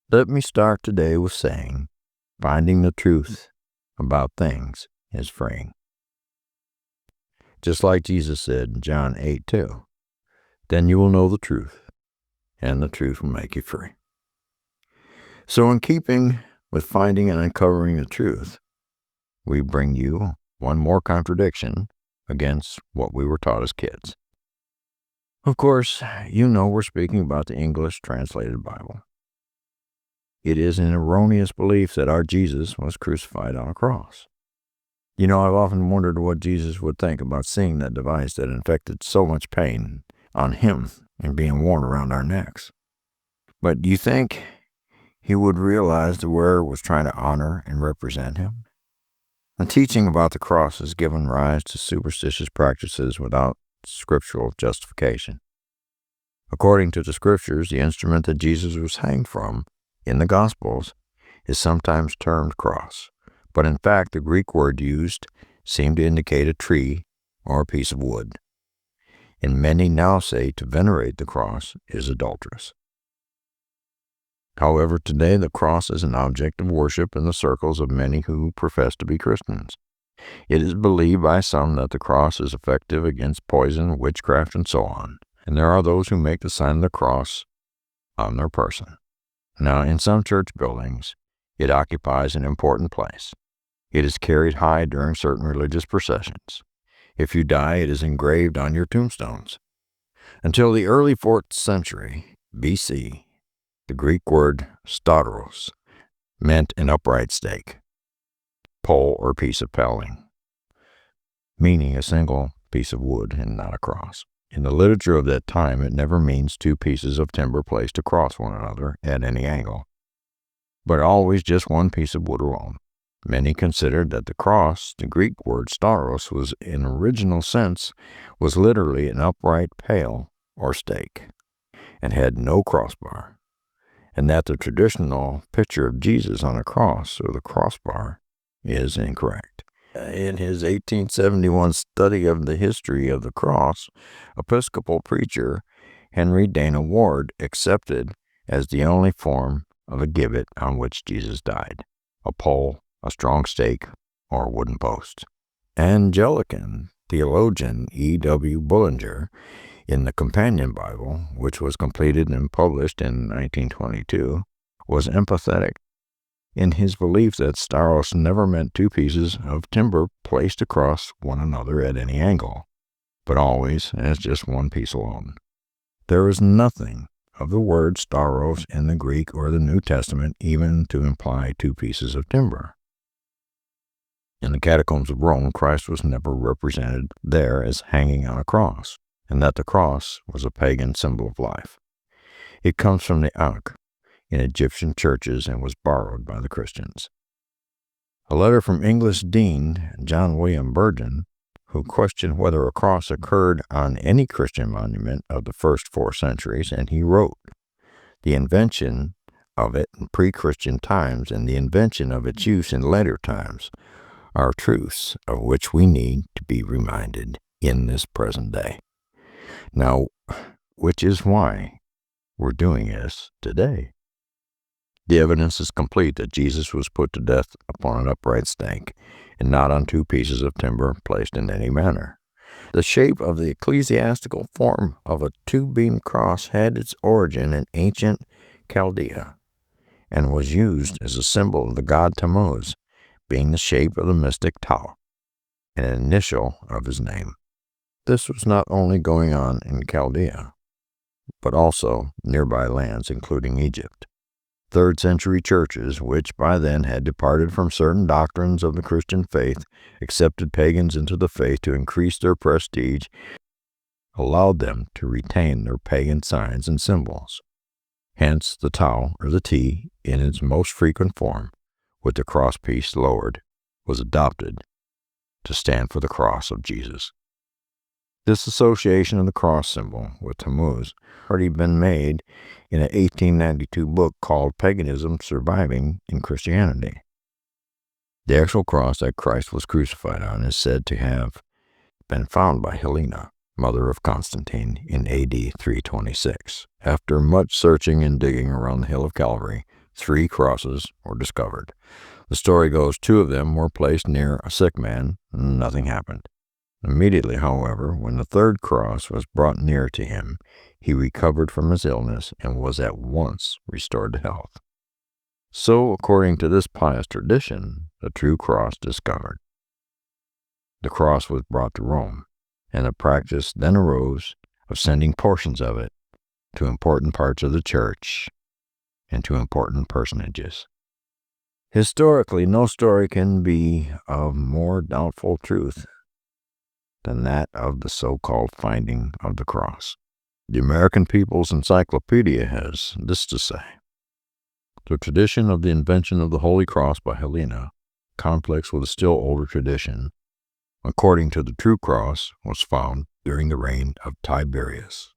Let me start today with saying, finding the truth about things is freeing. Just like Jesus said in John 8:2, then you will know the truth, and the truth will make you free. So in keeping with finding and uncovering the truth, we bring you one more contradiction against what we were taught as kids. Of course, you know we're speaking about the English translated Bible. It is an erroneous belief that our Jesus was crucified on a cross. You know, I've often wondered what Jesus would think about seeing that device that inflicted so much pain on him and being worn around our necks. But do you think he would realize the wearer was trying to honor and represent him? The teaching about the cross has given rise to superstitious practices without scriptural justification. According to the scriptures, the instrument that Jesus was hanged from in the Gospels is sometimes termed cross, but in fact the Greek word used seemed to indicate a tree or a piece of wood. And many now say to venerate the cross is adulterous. However, today the cross is an object of worship in the circles of many who profess to be Christians. It is believed by some that the cross is effective against poison, witchcraft, and so on, and there are those who make the sign of the cross on their person. Now, in some church buildings, it occupies an important place. It is carried high during certain religious processions. If you die, it is engraved on your tombstones. Until the early 4th century BC, the Greek word stauros meant an upright stake, pole or piece of paling, meaning a single piece of wood and not a cross. In the literature of that time, it never means two pieces of timber placed across one another at any angle, but always just one piece of wood alone. Many considered that the cross, the Greek word stauros, was in original sense was literally an upright pale or stake and had no crossbar, and that the traditional picture of Jesus on a cross or the crossbar is incorrect. In his 1871 study of the history of the cross, Episcopal preacher Henry Dana Ward accepted as the only form of a gibbet on which Jesus died, a pole, a strong stake, or a wooden post. Anglican theologian E.W. Bullinger, in the Companion Bible, which was completed and published in 1922, was empathetic in his belief that stauros never meant two pieces of timber placed across one another at any angle, but always as just one piece alone. There is nothing of the word stauros in the Greek or the New Testament even to imply two pieces of timber. In the catacombs of Rome, Christ was never represented there as hanging on a cross, and that the cross was a pagan symbol of life. It comes from the ankh in Egyptian churches and was borrowed by the Christians. A letter from English Dean John William Burgon, who questioned whether a cross occurred on any Christian monument of the first 4 centuries, and he wrote, "The invention of it in pre-Christian times and the invention of its use in later times are truths of which we need to be reminded in this present day." Now, which is why we're doing this today. The evidence is complete that Jesus was put to death upon an upright stake, and not on two pieces of timber placed in any manner. The shape of the ecclesiastical form of a two-beamed cross had its origin in ancient Chaldea, and was used as a symbol of the god Tammuz, being the shape of the mystic Tau, an initial of his name. This was not only going on in Chaldea, but also nearby lands, including Egypt. 3rd century churches, which by then had departed from certain doctrines of the Christian faith, accepted pagans into the faith to increase their prestige, allowed them to retain their pagan signs and symbols. Hence, the Tau, or the T, in its most frequent form, with the crosspiece lowered, was adopted to stand for the cross of Jesus. This association of the cross symbol with Tammuz had already been made in an 1892 book called Paganism Surviving in Christianity. The actual cross that Christ was crucified on is said to have been found by Helena, mother of Constantine, in AD 326. After much searching and digging around the hill of Calvary, 3 crosses were discovered. The story goes 2 of them were placed near a sick man, and nothing happened. Immediately, however, when the 3rd cross was brought near to him, he recovered from his illness and was at once restored to health. So, according to this pious tradition, the true cross discovered. The cross was brought to Rome, and a practice then arose of sending portions of it to important parts of the church and to important personages. Historically, no story can be of more doubtful truth than that of the so-called finding of the cross. The American People's Encyclopedia has this to say: the tradition of the invention of the Holy Cross by Helena conflicts with a still older tradition. According to the true cross, was found during the reign of Tiberius.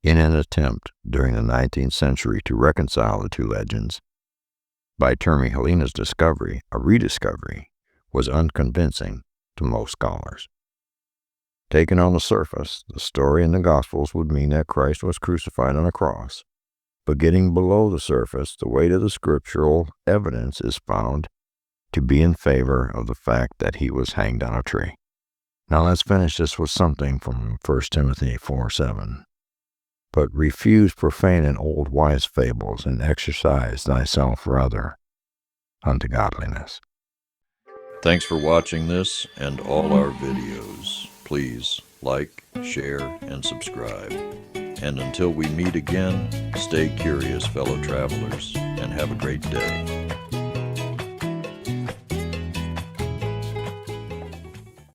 In an attempt during the 19th century to reconcile the 2 legends, by terming Helena's discovery a rediscovery, was unconvincing to most scholars. Taken on the surface, the story in the Gospels would mean that Christ was crucified on a cross, but getting below the surface, the weight of the scriptural evidence is found to be in favor of the fact that he was hanged on a tree. Now let's finish this with something from 1 Timothy 4:7. But refuse profane and old wise fables, and exercise thyself rather unto godliness. Thanks for watching this and all our videos. Please like, share, and subscribe. And until we meet again, stay curious, fellow travelers, and have a great day.